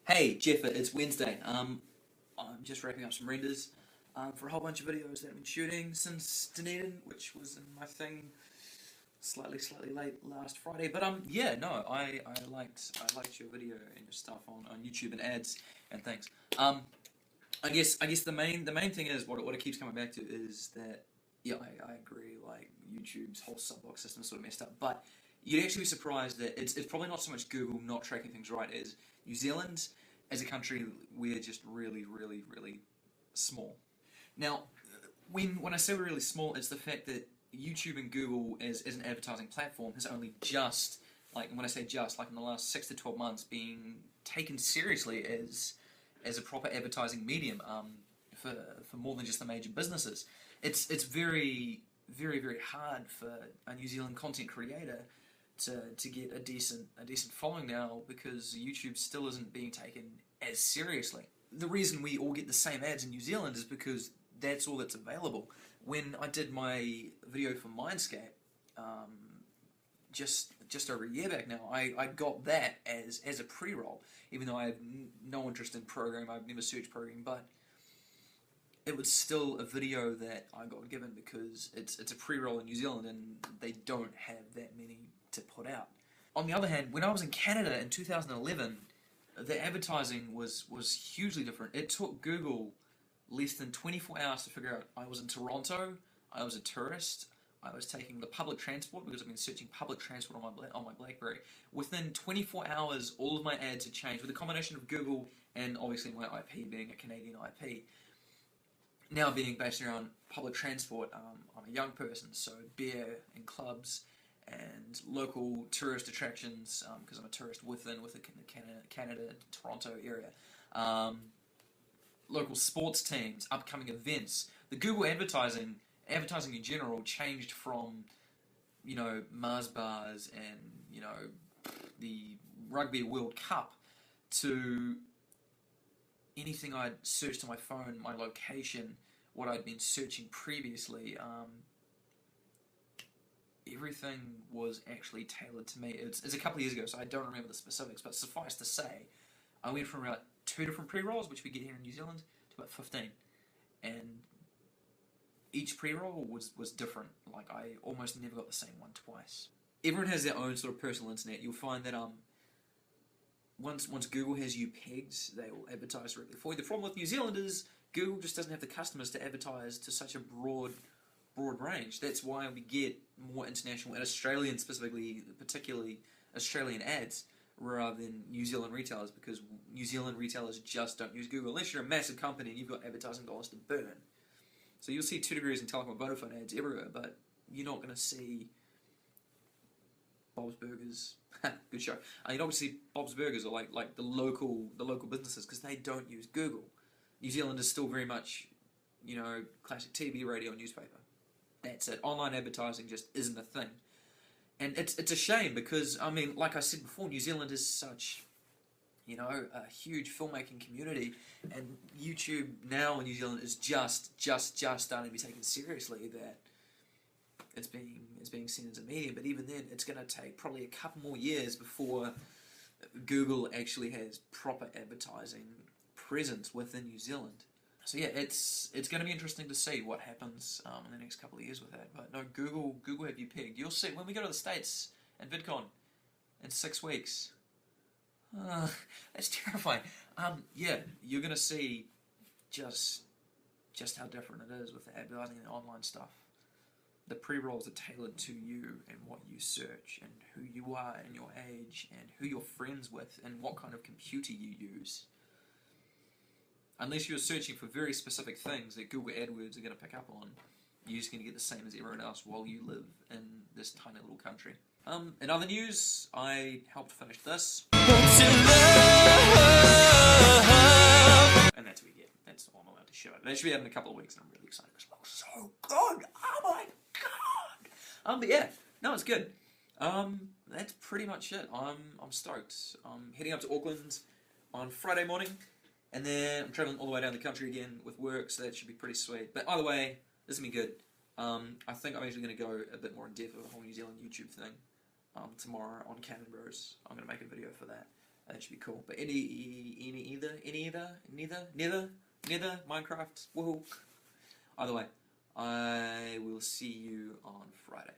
Hey Jeff, it's Wednesday. I'm just wrapping up some renders for a whole bunch of videos that I've been shooting since Dunedin, which was in my thing slightly late last Friday. But yeah, no, I liked your video and your stuff on YouTube and ads and things. I guess the main thing is what it keeps coming back to is that yeah, I agree. Like YouTube's whole sub-block system is sort of messed up, but you'd actually be surprised that it's probably not so much Google not tracking things right as New Zealand as a country. We're just really small. Now, when I say we're really small, it's the fact that YouTube and Google as an advertising platform has only just, like when I say just, like in the last 6 to 12 months, being taken seriously as a proper advertising medium for more than just the major businesses. It's very hard for a New Zealand content creator to get a decent following now because YouTube still isn't being taken as seriously. The reason we all get the same ads in New Zealand is because that's all that's available. When I did my video for Mindscape, just over a year back now, I got that as a pre-roll, even though I have no interest in programming. I've never searched programming, but it was still a video that I got given because it's a pre-roll in New Zealand and they don't have that many to put out. On the other hand, when I was in Canada in 2011, the advertising was hugely different. It took Google less than 24 hours to figure out I was in Toronto, I was a tourist, I was taking the public transport because I've been searching public transport on my BlackBerry. Within 24 hours, all of my ads had changed with a combination of Google and obviously my IP being a Canadian IP. Now being based around public transport, I'm a young person, so beer and clubs and local tourist attractions, because I'm a tourist within the Canada, Toronto area. Local sports teams, upcoming events. The Google advertising in general changed from, Mars bars and, the Rugby World Cup to anything I'd searched on my phone, my location, what I'd been searching previously. Everything was actually tailored to me. It's a couple of years ago, so I don't remember the specifics, but suffice to say, I went from about 2 different pre-rolls, which we get here in New Zealand, to about 15. And each pre-roll was different. Like, I almost never got the same one twice. Everyone has their own sort of personal internet. You'll find that once Google has you pegged, they will advertise directly for you. The problem with New Zealand is Google just doesn't have the customers to advertise to such a broad range. That's why we get more international and Australian, particularly Australian ads rather than New Zealand retailers, because New Zealand retailers just don't use Google unless you're a massive company and you've got advertising dollars to burn. So you'll see 2 Degrees and Telecom and Vodafone ads everywhere, but you're not going to see Bob's Burgers. Good show. You're not going to see Bob's Burgers or like the local businesses because they don't use Google. New Zealand is still very much, classic TV, radio, newspaper. That's it. Online advertising just isn't a thing. And it's a shame because, like I said before, New Zealand is such, a huge filmmaking community, and YouTube now in New Zealand is just starting to be taken seriously, that it's being seen as a medium. But even then, it's going to take probably a couple more years before Google actually has proper advertising presence within New Zealand. So yeah, it's going to be interesting to see what happens in the next couple of years with that. But no, Google have you pegged. You'll see when we go to the States at VidCon in 6 weeks. That's terrifying. Yeah, you're going to see just how different it is with the advertising and online stuff. The pre-rolls are tailored to you and what you search and who you are and your age and who you're friends with and what kind of computer you use. Unless you're searching for very specific things that Google AdWords are going to pick up on, you're just going to get the same as everyone else while you live in this tiny little country. In other news, I helped finish this. And that's what you get. That's all I'm allowed to show. That should be out in a couple of weeks, and I'm really excited because it looks so good. Oh my god! But yeah, no, it's good. That's pretty much it. I'm stoked. I'm heading up to Auckland on Friday morning. And then I'm travelling all the way down the country again with work, so that should be pretty sweet. But either way, this is going to be good. I think I'm actually going to go a bit more in depth with the whole New Zealand YouTube thing tomorrow on Canon Bros. I'm going to make a video for that. That should be cool. But neither Minecraft. Woohoo! Either way, I will see you on Friday.